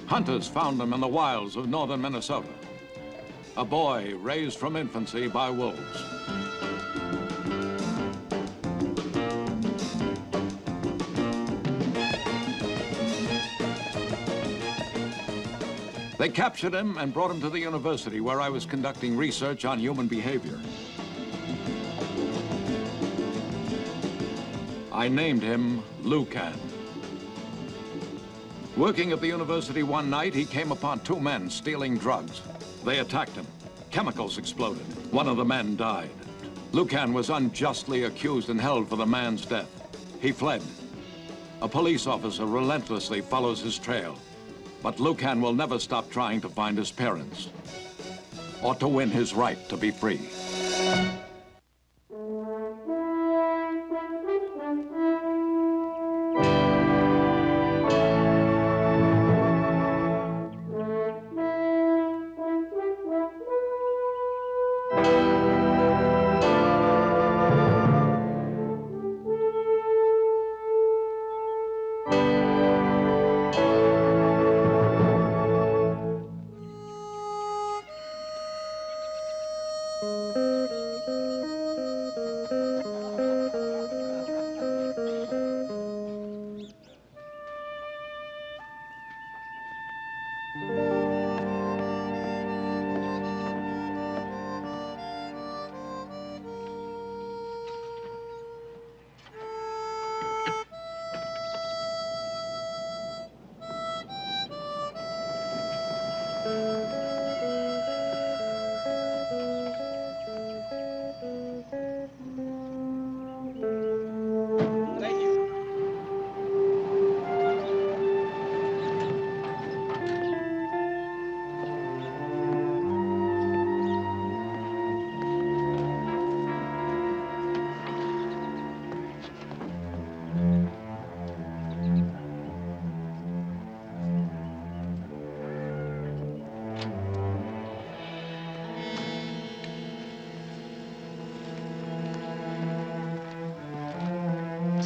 Hunters found him in the wilds of northern Minnesota. A boy raised from infancy by wolves. They captured him and brought him to the university where I was conducting research on human behavior. I named him Lucan. Working at the university one night, he came upon two men stealing drugs. They attacked him. Chemicals exploded. One of the men died. Lucan was unjustly accused and held for the man's death. He fled. A police officer relentlessly follows his trail. But Lucan will never stop trying to find his parents or to win his right to be free.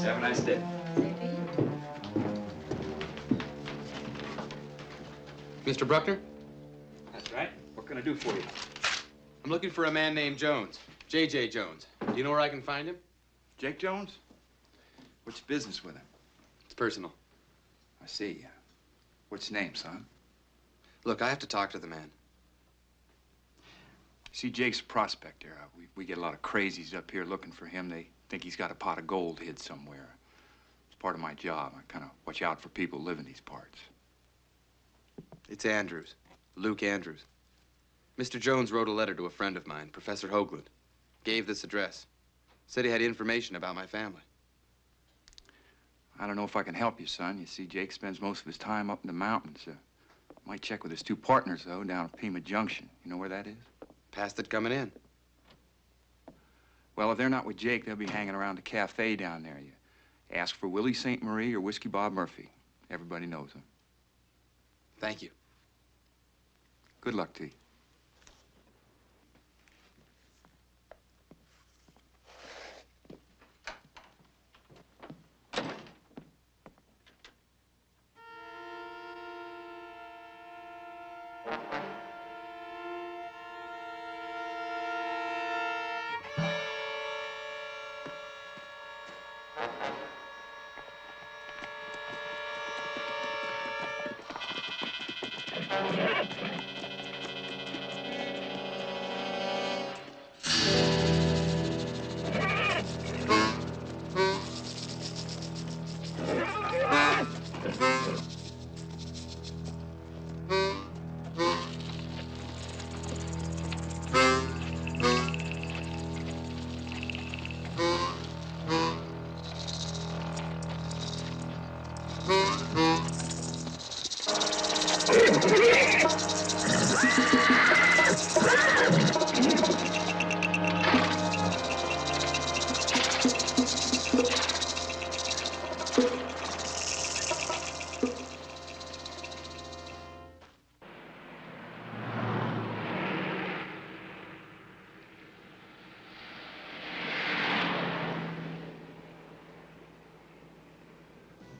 Have a nice day. Mr. Bruckner? That's right. What can I do for you? I'm looking for a man named Jones. J.J. Jones. Do you know where I can find him? Jake Jones? What's your business with him? It's personal. I see. What's his name, son? Look, I have to talk to the man. See, Jake's a prospector. We get a lot of crazies up here looking for him. They think he's got a pot of gold hid somewhere. It's part of my job. I kind of watch out for people who live in these parts. It's Andrews. Luke Andrews. Mr. Jones wrote a letter to a friend of mine, Professor Hoagland. Gave this address. Said he had information about my family. I don't know if I can help you, son. You see, Jake spends most of his time up in the mountains. Might check with his two partners, though, down at Pima Junction. You know where that is? Past it coming in. Well, if they're not with Jake, they'll be hanging around the cafe down there. You ask for Willie St. Marie or Whiskey Bob Murphy. Everybody knows him. Thank you. Good luck to you.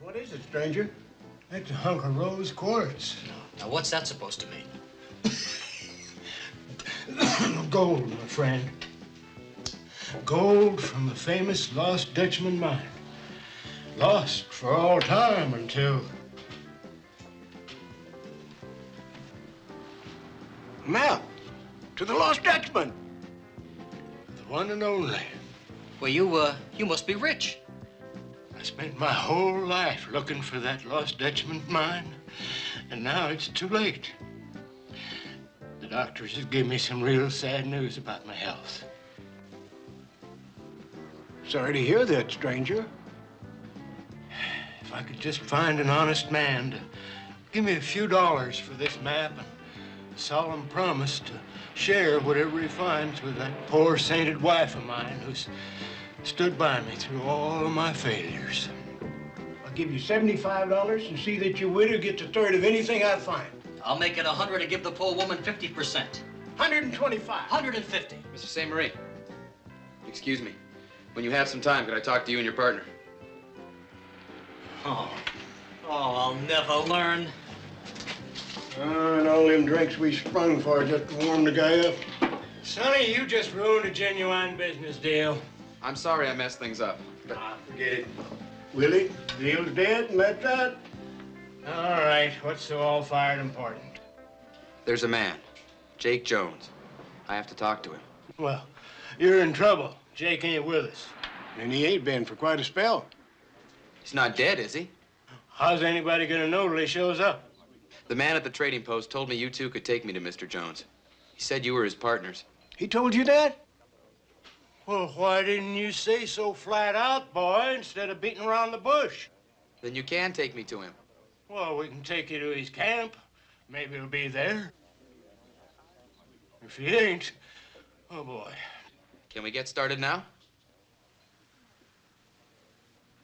What is it, stranger? That's a hunk of rose quartz. Now, what's that supposed to mean? Gold, my friend. Gold from the famous Lost Dutchman mine. Lost for all time until... Now, to the Lost Dutchman. The one and only. Well, you must be rich. I spent my whole life looking for that Lost Dutchman mine, and now it's too late. The doctors have given me some real sad news about my health. Sorry to hear that, stranger. If I could just find an honest man to give me a few dollars for this map and a solemn promise to share whatever he finds with that poor sainted wife of mine who's stood by me through all of my failures. I'll give you $75 and see that your widow gets a third of anything I find. I'll make it 100 and give the poor woman 50%. 125. 150. Mr. St. Marie, excuse me. When you have some time, could I talk to you and your partner? Oh, I'll never learn. And all them drinks we sprung for just to warm the guy up. Sonny, you just ruined a genuine business deal. I'm sorry I messed things up. Forget it. Willie, the deal's dead, and that's that. All right, what's so all-fired important? There's a man, Jake Jones. I have to talk to him. Well, you're in trouble. Jake ain't with us. And he ain't been for quite a spell. He's not dead, is he? How's anybody gonna know till he shows up? The man at the trading post told me you two could take me to Mr. Jones. He said you were his partners. He told you that? Well, why didn't you say so flat out, boy, instead of beating around the bush? Then you can take me to him. Well, we can take you to his camp. Maybe he'll be there. If he ain't, oh, boy. Can we get started now?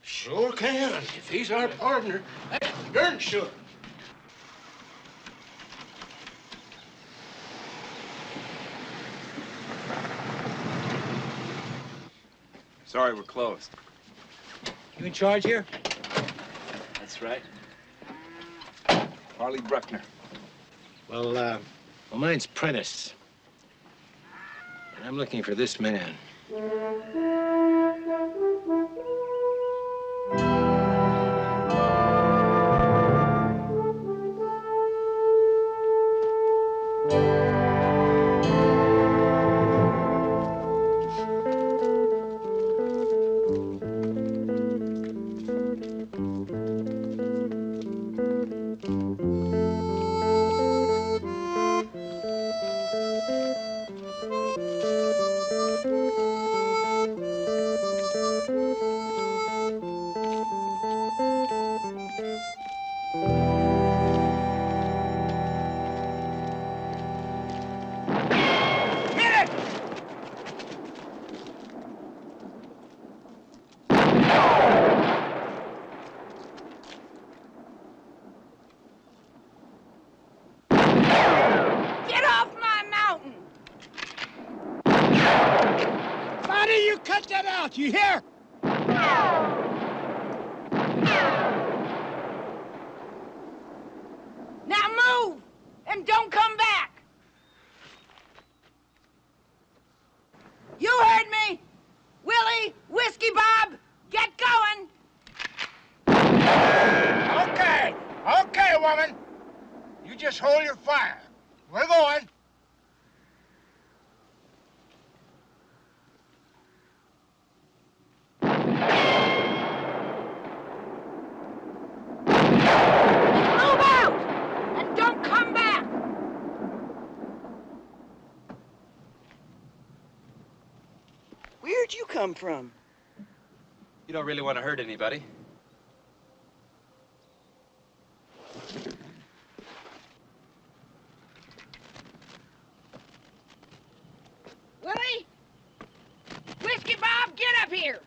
Sure can. If he's our partner, that's darn sure. Sorry, we're closed. You in charge here? That's right. Harley Bruckner. Well, mine's Prentice. And I'm looking for this man. You hear? Now move and don't come back. You heard me. Willie, Whiskey Bob, get going. Okay, woman. You just hold your fire. We're going. Where'd you come from? You don't really want to hurt anybody. Willie? Whiskey Bob, get up here.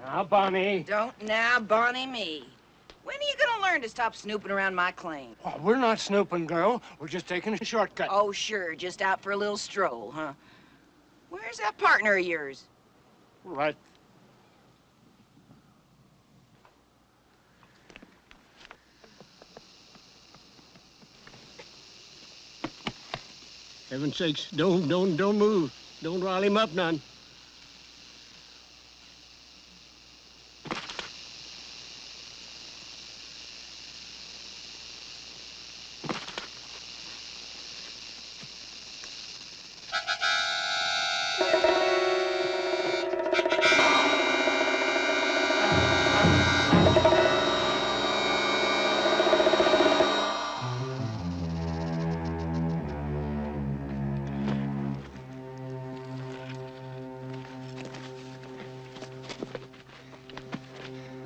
Now, Bonnie. Don't now Bonnie me. When are you gonna learn to stop snooping around my claim? Oh, we're not snooping, girl. We're just taking a shortcut. Oh, sure, just out for a little stroll, huh? Where's that partner of yours? Right. Heaven's sakes, don't move. Don't rile him up none.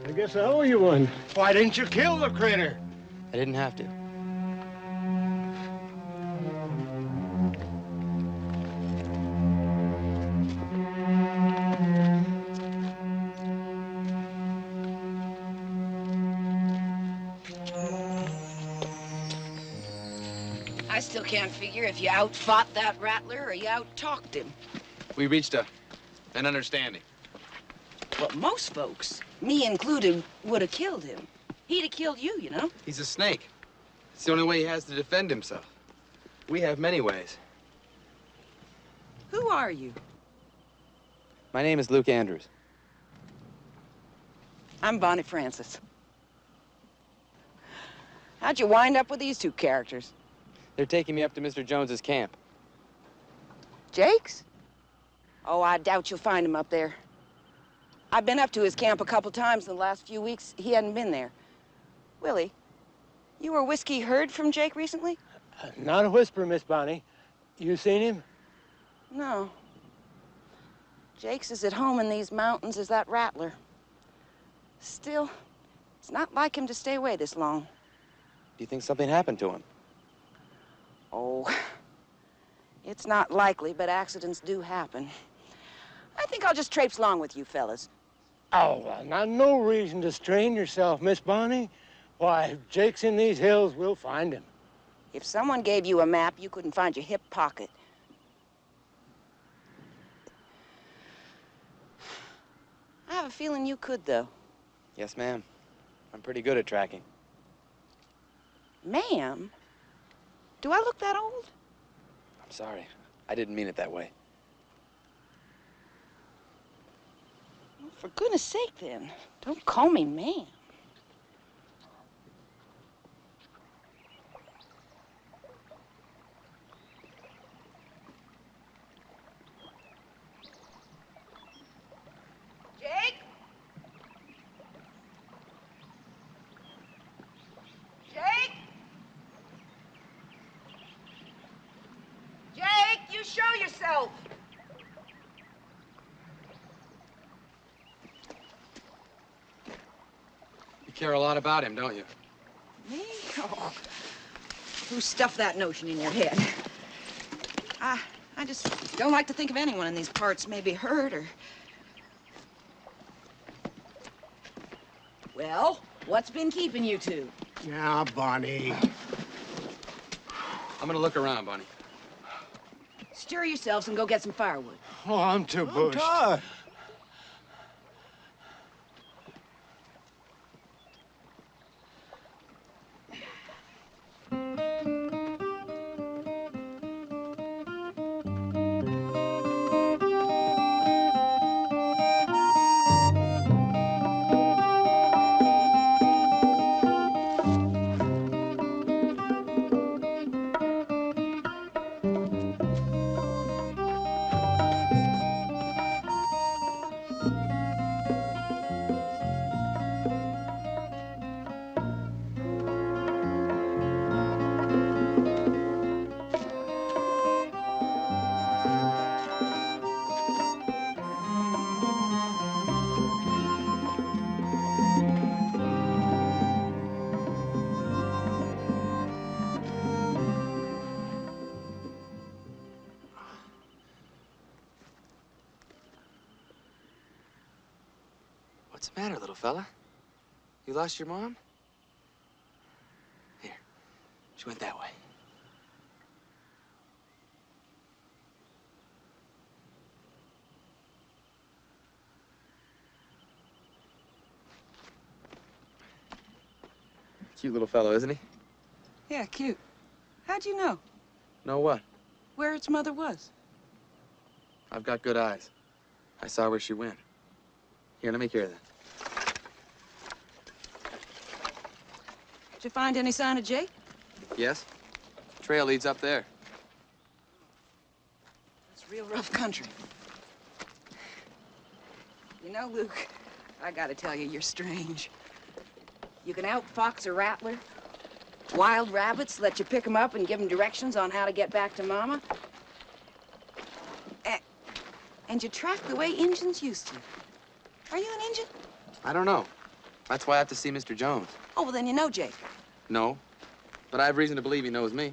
I guess I owe you one. Why didn't you kill the critter? I didn't have to. I still can't figure if you outfought that rattler or you out-talked him. We reached an understanding. Well, most folks, me included, would have killed him. He'd have killed you, you know? He's a snake. It's the only way he has to defend himself. We have many ways. Who are you? My name is Luke Andrews. I'm Bonnie Francis. How'd you wind up with these two characters? They're taking me up to Mr. Jones's camp. Jake's? Oh, I doubt you'll find him up there. I've been up to his camp a couple times in the last few weeks. He hadn't been there. Willie, you or Whiskey heard from Jake recently? Not a whisper, Miss Bonnie. You seen him? No. Jake's as at home in these mountains as that rattler. Still, it's not like him to stay away this long. Do you think something happened to him? Oh, it's not likely, but accidents do happen. I think I'll just traipse along with you fellas. Oh, well, now, no reason to strain yourself, Miss Bonnie. Why, if Jake's in these hills, we'll find him. If someone gave you a map, you couldn't find your hip pocket. I have a feeling you could, though. Yes, ma'am. I'm pretty good at tracking. Ma'am? Do I look that old? I'm sorry. I didn't mean it that way. Well, for goodness sake, then, don't call me ma'am. Jake? Jake? Jake, you show yourself. You care a lot about him, don't you? Me? Oh. Who stuffed that notion in your head? I just don't like to think of anyone in these parts may be hurt or... Well, what's been keeping you two? Now, Bonnie. I'm gonna look around, Bonnie. Stir yourselves and go get some firewood. Oh, I'm too bushed. Todd. What's the matter, little fella? You lost your mom? Here. She went that way. Cute little fellow, isn't he? Yeah, cute. How'd you know? Know what? Where its mother was? I've got good eyes. I saw where she went. Here, let me carry that. Did you find any sign of Jake? Yes? Trail leads up there. It's real rough country. You know, Luke, I gotta tell you, you're strange. You can outfox a rattler. Wild rabbits let you pick them up and give them directions on how to get back to Mama. And you track the way Injuns used to. Are you an Injun? I don't know. That's why I have to see Mr. Jones. Oh, well, then you know Jake. No, but I have reason to believe he knows me.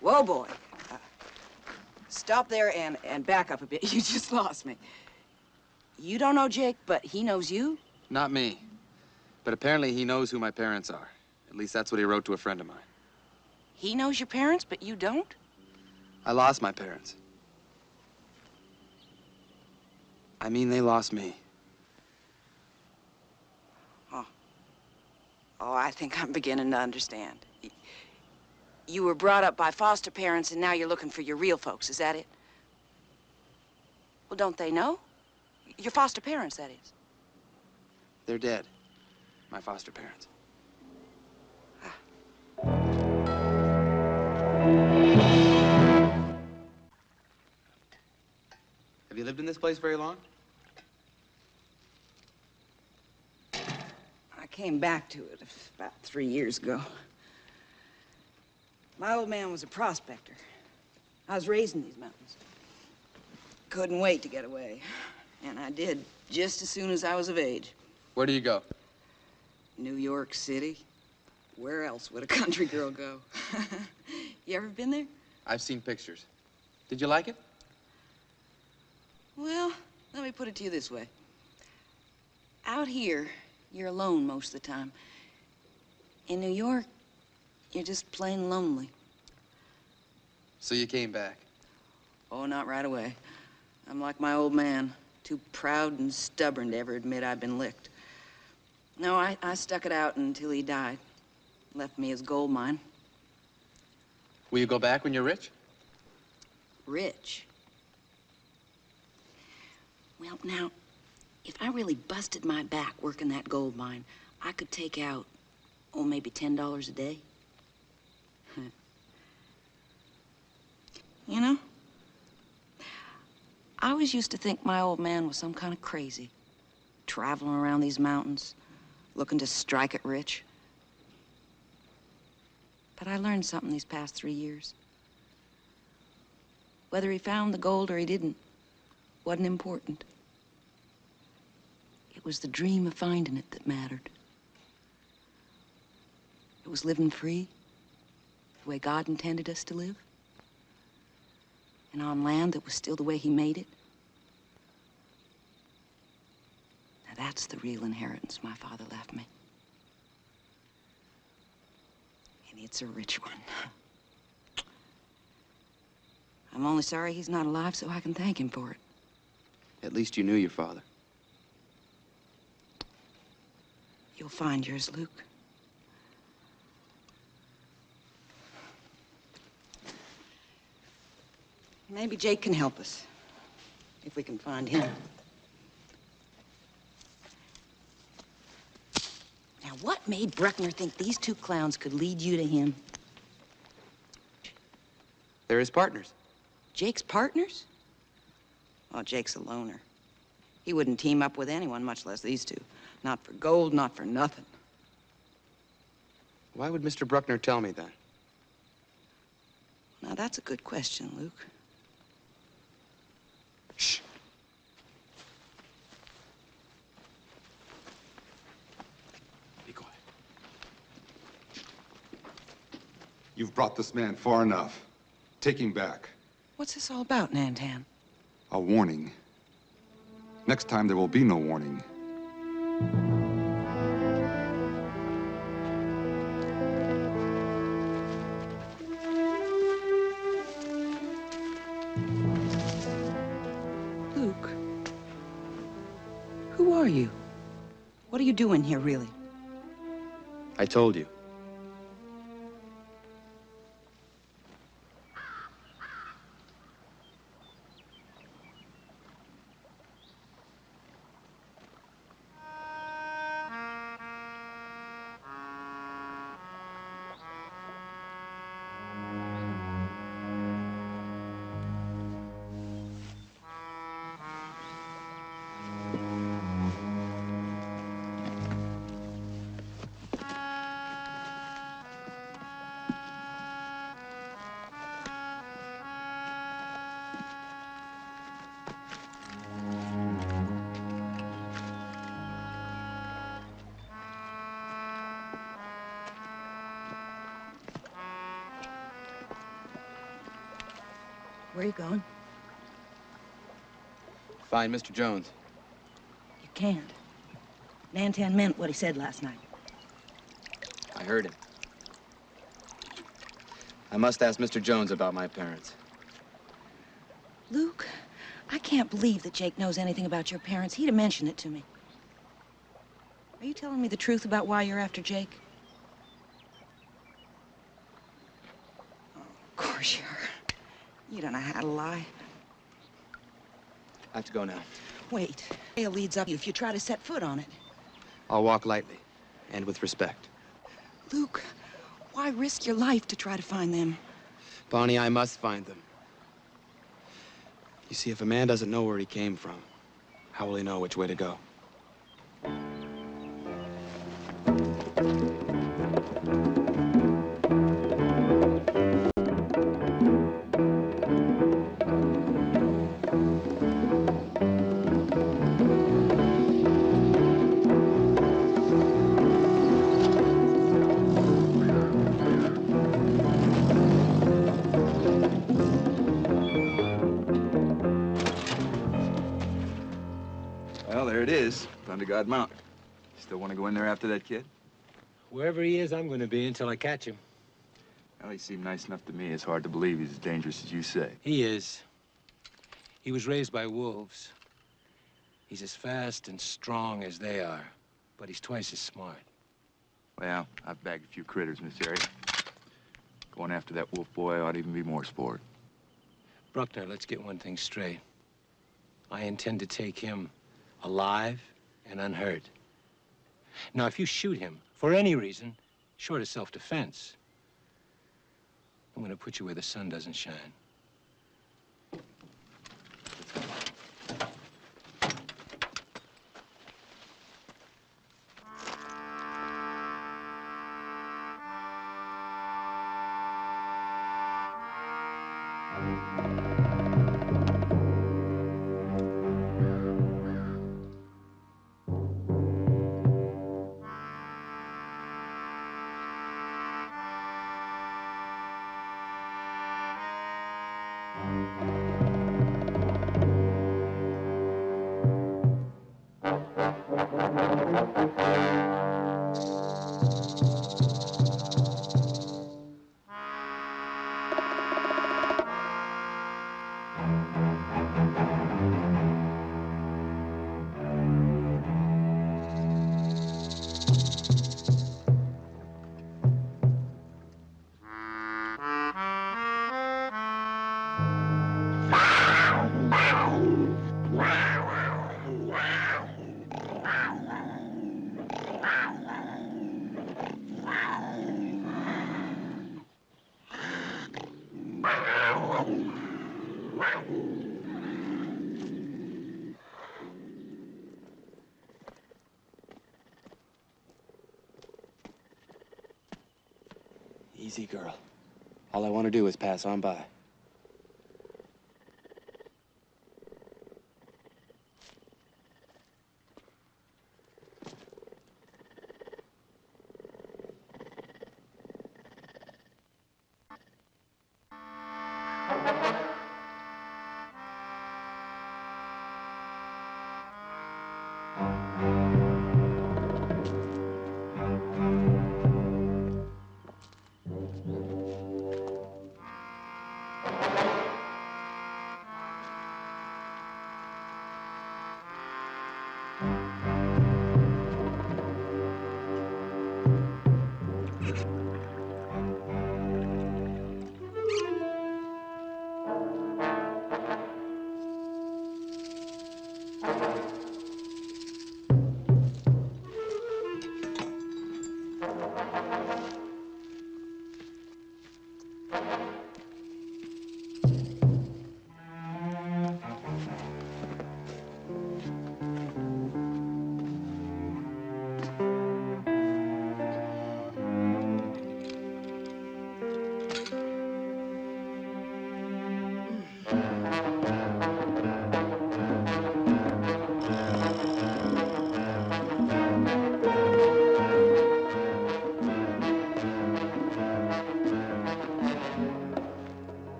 Whoa, boy. Stop there and back up a bit. You just lost me. You don't know Jake, but he knows you? Not me. But apparently he knows who my parents are. At least that's what he wrote to a friend of mine. He knows your parents, but you don't? I lost my parents. I mean, they lost me. Oh, I think I'm beginning to understand. You were brought up by foster parents, and now you're looking for your real folks. Is that it? Well, don't they know? Your foster parents, that is. They're dead. My foster parents. Have you lived in this place very long? I came back to it about 3 years ago. My old man was a prospector. I was raised in these mountains. Couldn't wait to get away. And I did, just as soon as I was of age. Where do you go? New York City. Where else would a country girl go? You ever been there? I've seen pictures. Did you like it? Well, let me put it to you this way. Out here, you're alone most of the time. In New York, you're just plain lonely. So you came back. Oh, not right away. I'm like my old man, too proud and stubborn to ever admit I've been licked. No, I stuck it out until he died. Left me his gold mine. Will you go back when you're rich? Rich? Well, now, if I really busted my back working that gold mine, I could take out, oh, maybe $10 a day. You know, I always used to think my old man was some kind of crazy, traveling around these mountains, looking to strike it rich. But I learned something these past 3 years. Whether he found the gold or he didn't, wasn't important. It was the dream of finding it that mattered. It was living free, the way God intended us to live. And on land that was still the way he made it. Now that's the real inheritance my father left me. And it's a rich one. I'm only sorry he's not alive so I can thank him for it. At least you knew your father. You'll find yours, Luke. Maybe Jake can help us, if we can find him. Now, what made Bruckner think these two clowns could lead you to him? They're his partners. Jake's partners? Oh, Jake's a loner. He wouldn't team up with anyone, much less these two. Not for gold, not for nothing. Why would Mr. Bruckner tell me that? Now, that's a good question, Luke. Shh. Be quiet. You've brought this man far enough. Take him back. What's this all about, Nantan? A warning. Next time there will be no warning. Luke, who are you? What are you doing here, really? I told you. Where are you going? Find Mr. Jones. You can't. Nantan meant what he said last night. I heard him. I must ask Mr. Jones about my parents. Luke, I can't believe that Jake knows anything about your parents. He'd have mentioned it to me. Are you telling me the truth about why you're after Jake? Oh, of course you are. You don't know how to lie. I have to go now. Wait. Trail leads up if you try to set foot on it. I'll walk lightly and with respect. Luke, why risk your life to try to find them? Bonnie, I must find them. You see, if a man doesn't know where he came from, how will he know which way to go? Well, there it is, Thunder God Mountain. Still want to go in there after that kid? Wherever he is, I'm going to be until I catch him. Well, he seemed nice enough to me. It's hard to believe he's as dangerous as you say. He is. He was raised by wolves. He's as fast and strong as they are, but he's twice as smart. Well, I've bagged a few critters in this area. Going after that wolf boy ought to even be more sport. Bruckner, let's get one thing straight. I intend to take him alive and unhurt. Now, if you shoot him for any reason, short of self-defense, I'm going to put you where the sun doesn't shine. Easy, girl. All I want to do is pass on by.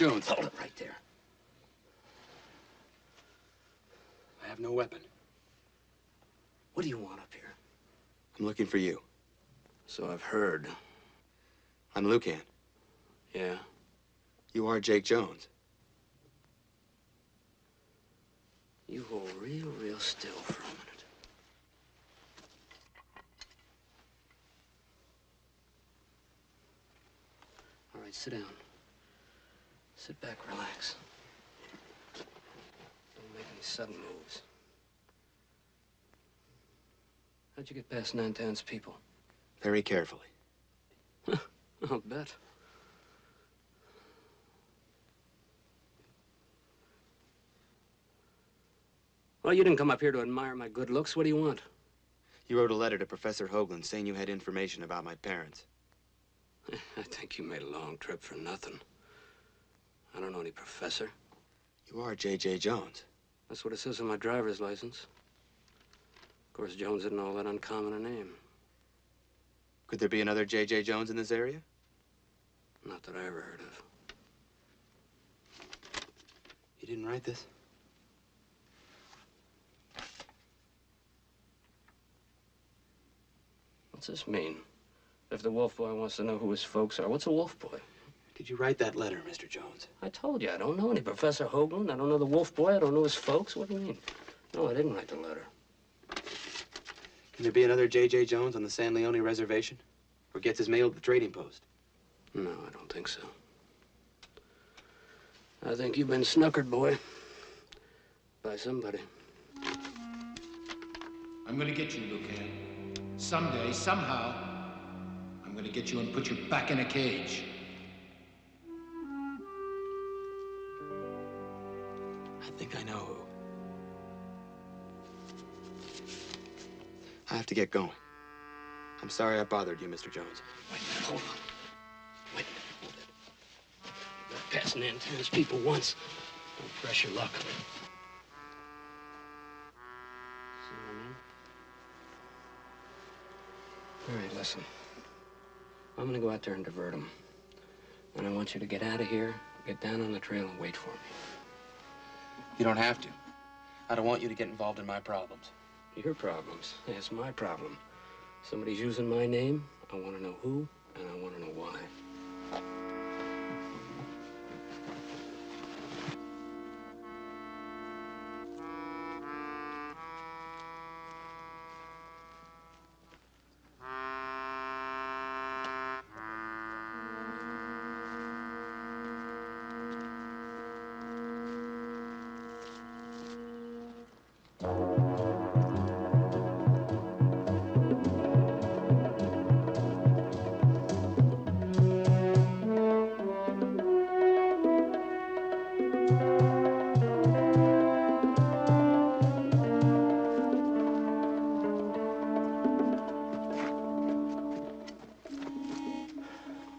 Jones. Hold it right there. I have no weapon. What do you want up here? I'm looking for you. So I've heard. I'm Lucan. Yeah? You are Jake Jones. You hold real still for a minute. All right, sit down. Sit back, relax. Don't make any sudden moves. How'd you get past Nantan's people? Very carefully. I'll bet. Well, you didn't come up here to admire my good looks. What do you want? You wrote a letter to Professor Hoagland saying you had information about my parents. I think you made a long trip for nothing. I don't know any professor. You are J.J. Jones. That's what it says on my driver's license. Of course, Jones isn't all that uncommon a name. Could there be another J.J. Jones in this area? Not that I ever heard of. You didn't write this? What's this mean? If the Wolf Boy wants to know who his folks are, what's a Wolf Boy? Did you write that letter, Mr. Jones? I told you, I don't know any Professor Hoagland. I don't know the Wolf Boy. I don't know his folks. What do you mean? No, I didn't write the letter. Can there be another J.J. Jones on the San Leone reservation? Or gets his mail at the trading post? No, I don't think so. I think you've been snookered, boy. By somebody. I'm gonna get you, Lucan. Someday, somehow, I'm gonna get you and put you back in a cage. I think I know who. I have to get going. I'm sorry I bothered you, Mr. Jones. Wait a minute, hold on. Wait a minute, hold it. You got past Nantan's people once. Don't press your luck. See what I mean? All right, listen. I'm gonna go out there and divert them. And I want you to get out of here, get down on the trail and wait for me. You don't have to. I don't want you to get involved in my problems. Your problems. It's my problem. Somebody's using my name. I want to know who, and I want to know why.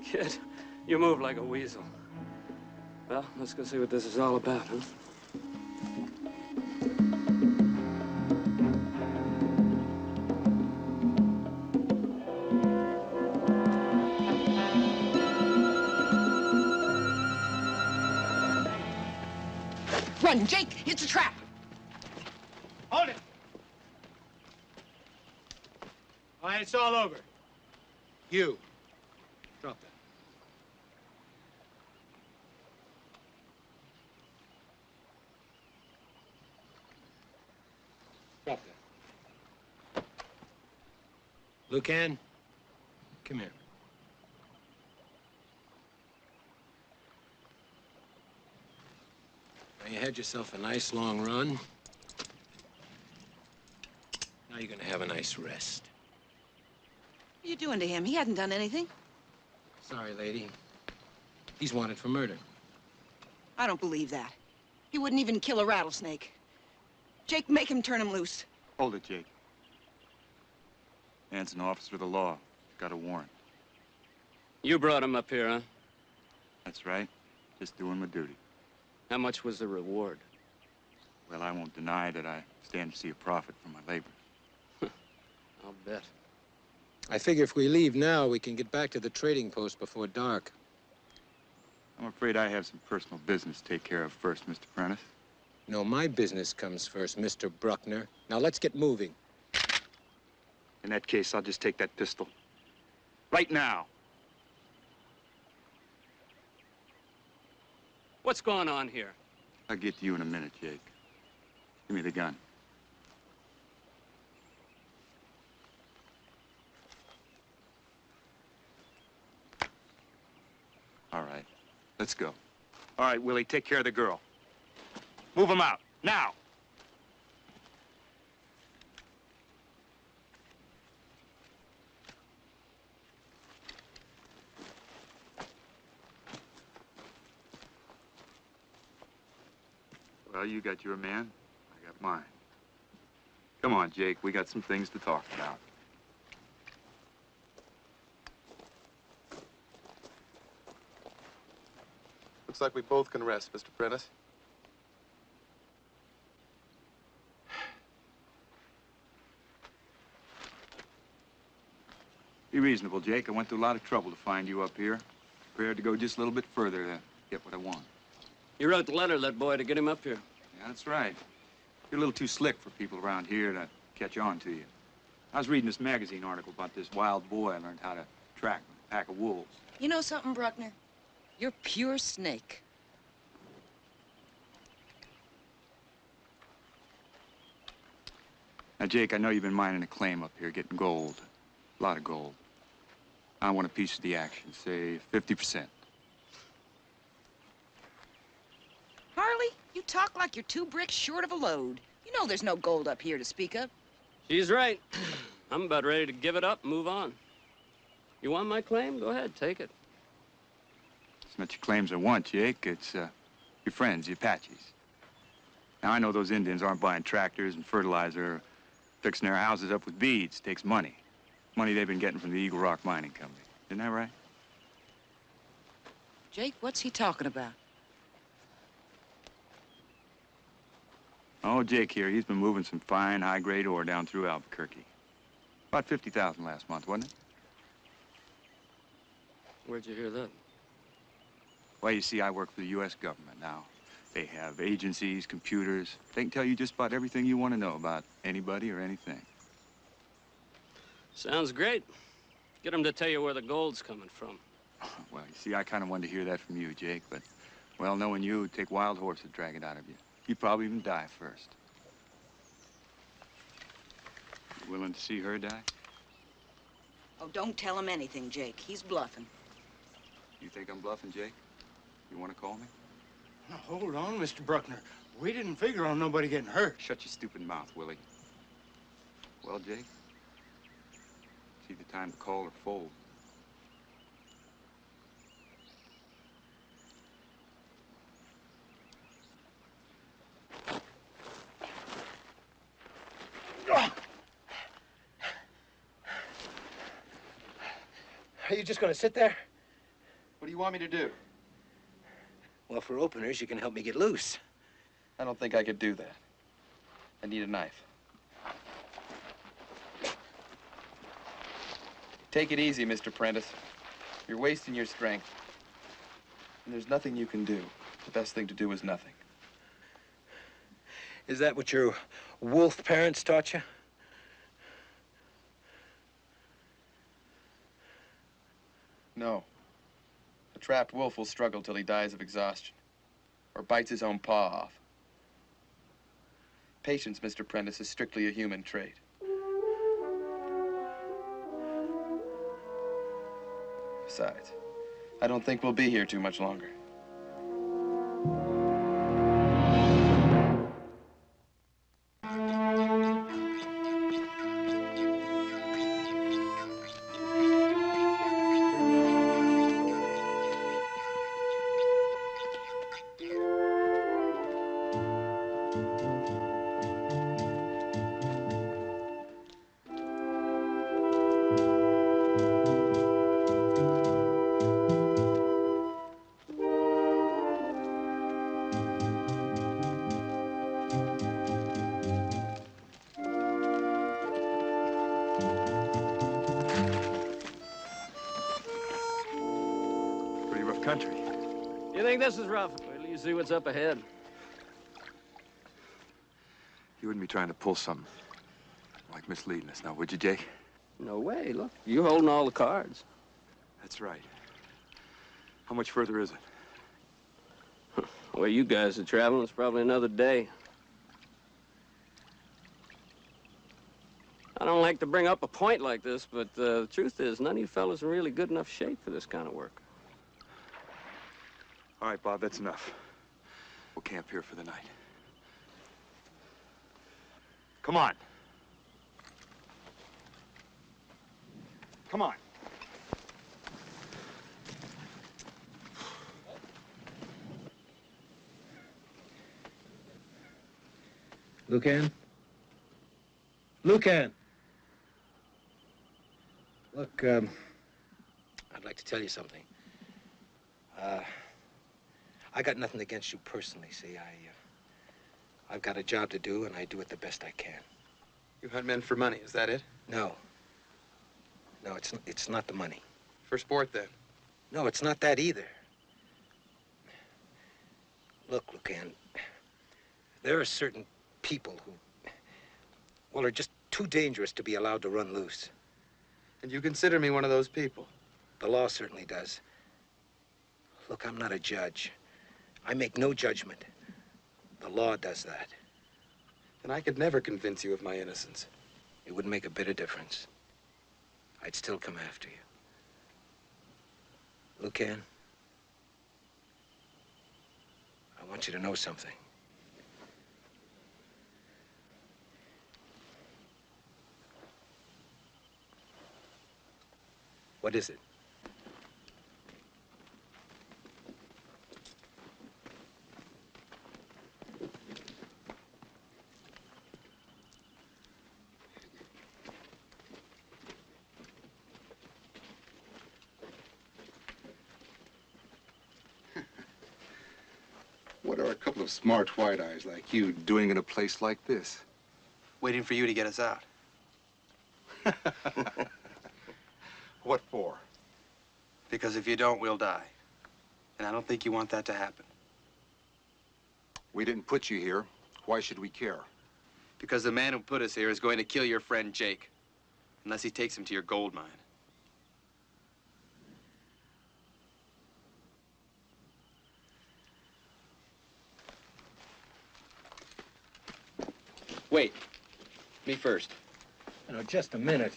Kid, you move like a weasel. Well, let's go see what this is all about, huh? Run, Jake! It's a trap! Hold it! All right, it's all over. You. Drop that. Drop that. Lucan, come here. Now you had yourself a nice long run. Now you're gonna have a nice rest. What are you doing to him? He hasn't done anything. Sorry, lady. He's wanted for murder. I don't believe that. He wouldn't even kill a rattlesnake. Jake, make him turn him loose. Hold it, Jake. Man's an officer of the law. Got a warrant. You brought him up here, huh? That's right. Just doing my duty. How much was the reward? Well, I won't deny that I stand to see a profit from my labor. I'll bet. I figure if we leave now, we can get back to the trading post before dark. I'm afraid I have some personal business to take care of first, Mr. Prentice. No, my business comes first, Mr. Bruckner. Now let's get moving. In that case, I'll just take that pistol. Right now. What's going on here? I'll get to you in a minute, Jake. Give me the gun. All right, let's go. All right, Willie, take care of the girl. Move him out, now! Well, you got your man, I got mine. Come on, Jake, we got some things to talk about. Looks like we both can rest, Mr. Prentice. Be reasonable, Jake. I went through a lot of trouble to find you up here. Prepared to go just a little bit further to get what I want. You wrote the letter to that boy to get him up here. Yeah, that's right. You're a little too slick for people around here to catch on to you. I was reading this magazine article about this wild boy I learned how to track with a pack of wolves. You know something, Bruckner? You're pure snake. Now, Jake, I know you've been mining a claim up here, getting gold. A lot of gold. I want a piece of the action, say 50%. Harley, you talk like you're 2 bricks short of a load. You know there's no gold up here to speak of. She's right. I'm about ready to give it up and move on. You want my claim? Go ahead, take it. It's not your claims I want, Jake. It's your friends, the Apaches. Now, I know those Indians aren't buying tractors and fertilizer, fixing their houses up with beads. It takes money. Money they've been getting from the Eagle Rock Mining Company. Isn't that right? Jake, what's he talking about? Oh, Jake here, he's been moving some fine, high-grade ore down through Albuquerque. About 50,000 last month, wasn't it? Where'd you hear that? Well, you see, I work for the U.S. government now. They have agencies, computers. They can tell you just about everything you want to know about anybody or anything. Sounds great. Get them to tell you where the gold's coming from. Well, you see, I kind of wanted to hear that from you, Jake, but, well, knowing you, it'd take wild horse to drag it out of you. You'd probably even die first. You willing to see her die? Oh, don't tell him anything, Jake. He's bluffing. You think I'm bluffing, Jake? You want to call me? Now, hold on, Mr. Bruckner. We didn't figure on nobody getting hurt. Shut your stupid mouth, Willie. Well, Jake, it's either time to call or fold. Are you just gonna sit there? What do you want me to do? Well, for openers, you can help me get loose. I don't think I could do that. I need a knife. Take it easy, Mr. Prentice. You're wasting your strength. And there's nothing you can do. The best thing to do is nothing. Is that what your wolf parents taught you? No. A trapped wolf will struggle till he dies of exhaustion. Or bites his own paw off. Patience, Mr. Prentice, is strictly a human trait. Besides, I don't think we'll be here too much longer. Pretty rough country. You think this is rough? Wait till you see what's up ahead. You wouldn't be trying to pull something like misleading us now, would you, Jake? No way. Look, you're holding all the cards. That's right. How much further is it? The way you guys are traveling, it's probably another day. I don't like to bring up a point like this, but the truth is, none of you fellas are really good enough shape for this kind of work. All right, Bob, that's enough. We'll camp here for the night. Come on. Come on. Lucan? Lucan! Look, I'd like to tell you something. I got nothing against you personally, see. I've got a job to do, and I do it the best I can. You hunt men for money, is that it? No. No, it's not the money. For sport, then? No, it's not that either. Look, Lucan, there are certain people who, well, are just too dangerous to be allowed to run loose. And you consider me one of those people? The law certainly does. Look, I'm not a judge. I make no judgment. The law does that. Then I could never convince you of my innocence. It wouldn't make a bit of difference. I'd still come after you. Lucan, I want you to know something. What is it? What are a couple of smart white eyes like you doing in a place like this? Waiting for you to get us out. What for? Because if you don't, we'll die. And I don't think you want that to happen. We didn't put you here. Why should we care? Because the man who put us here is going to kill your friend Jake. Unless he takes him to your gold mine. Wait. Me first. No, just a minute.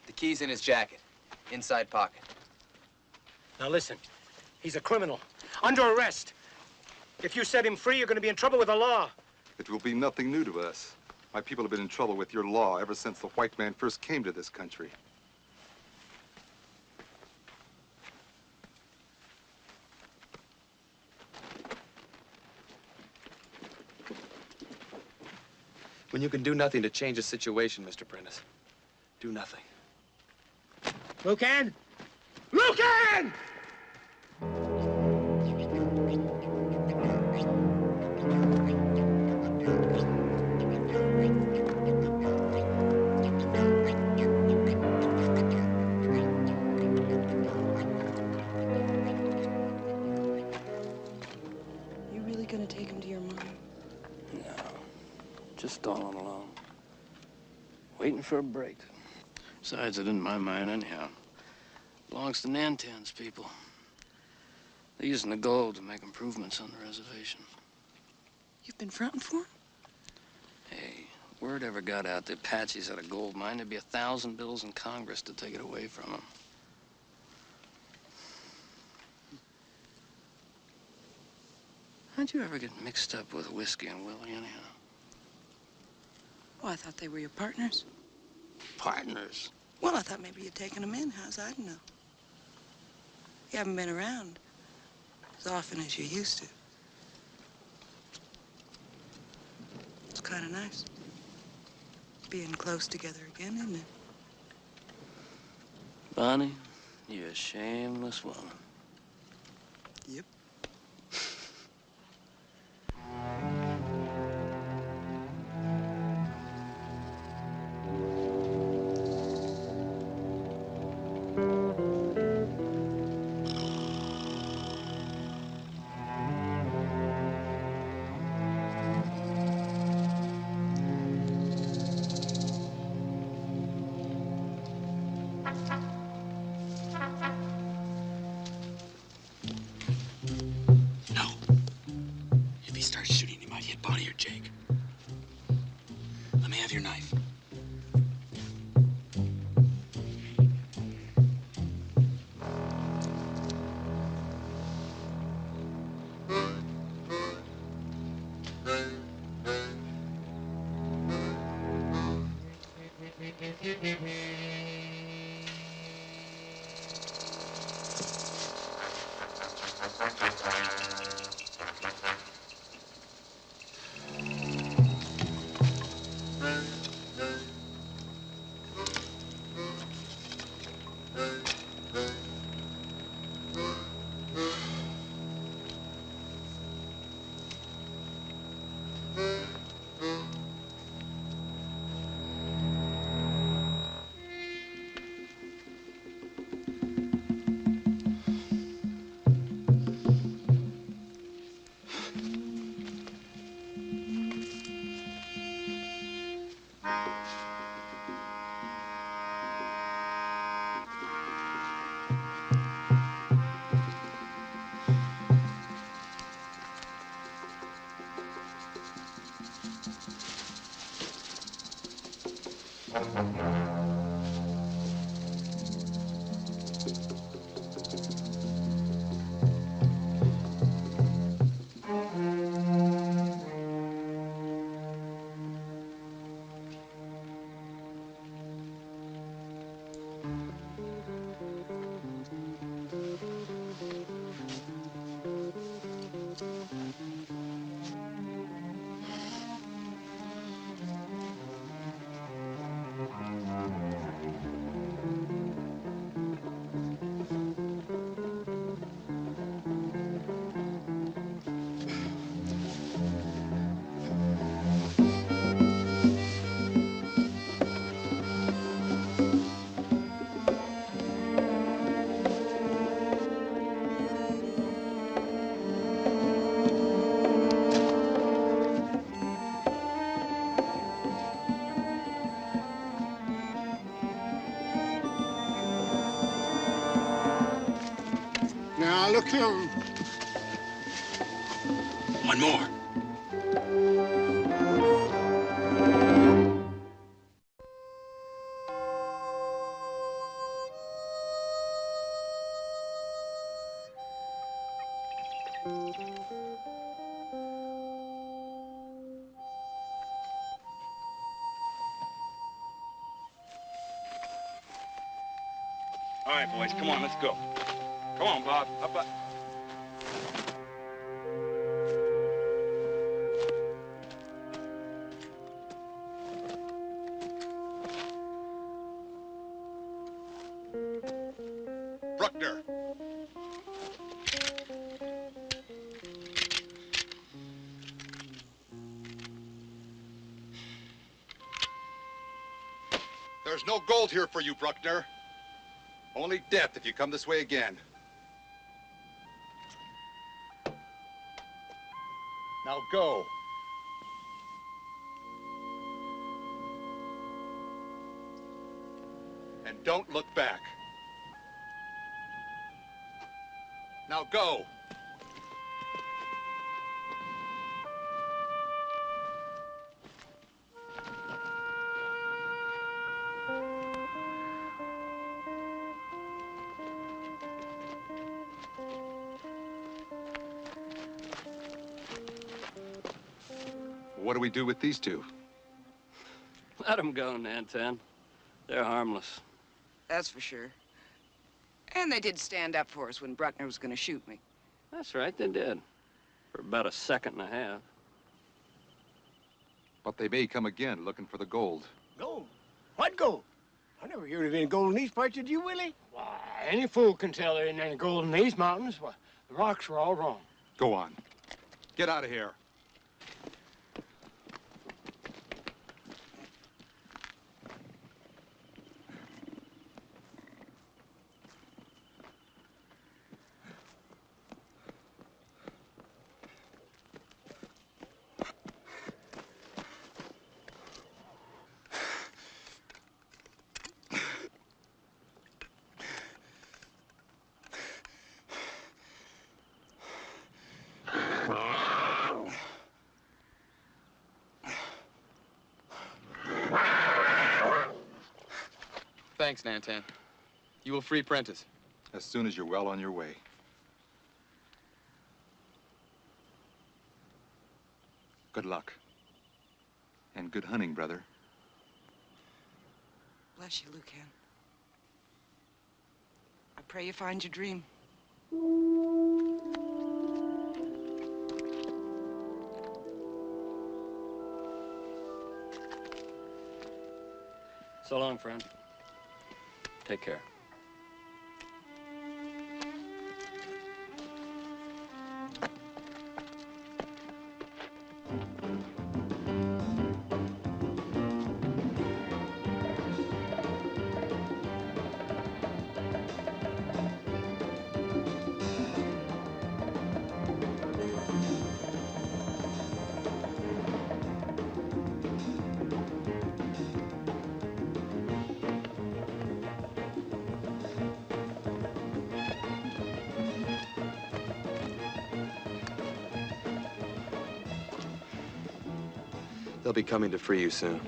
The key's in his jacket. Inside pocket. Now listen, he's a criminal, under arrest. If you set him free, you're going to be in trouble with the law. It will be nothing new to us. My people have been in trouble with your law ever since the white man first came to this country. When you can do nothing to change a situation, Mr. Prentice, do nothing. Lucan! Lucan! You really gonna take him to your mom? No, just stalling along. Waiting for a break. Besides, it isn't my mine anyhow. Belongs to Nantan's people. They're using the gold to make improvements on the reservation. You've been fronting for him? Hey, word ever got out the Apaches had a gold mine, there'd be 1,000 bills in Congress to take it away from them. How'd you ever get mixed up with Whiskey and Willie, anyhow? Oh, I thought they were your partners. Partners? Well, I thought maybe you'd taken them in. How's I know? You haven't been around as often as you used to. It's kind of nice. Being close together again, isn't it? Bonnie, you're a shameless woman. Yep. Keep on here, Jake. Let me have your knife. Now, look here. One more. All right, boys, come on, let's go. Come on, Bob. Up. Bruckner. There's no gold here for you, Bruckner. Only death if you come this way again. Now go. And don't look back. Now go. What do we do with these two? Let them go, Nantan. They're harmless. That's for sure. And they did stand up for us when Bruckner was going to shoot me. That's right, they did. For about a second and a half. But they may come again looking for the gold. Gold? What gold? I never heard of any gold in these parts, did you, Willie? Why, any fool can tell there ain't any gold in these mountains. Why, the rocks were all wrong. Go on. Get out of here. Thanks, Nantan. You will free Prentice. As soon as you're well on your way. Good luck. And good hunting, brother. Bless you, Lucan. I pray you find your dream. So long, friend. Take care. They'll be coming to free you soon.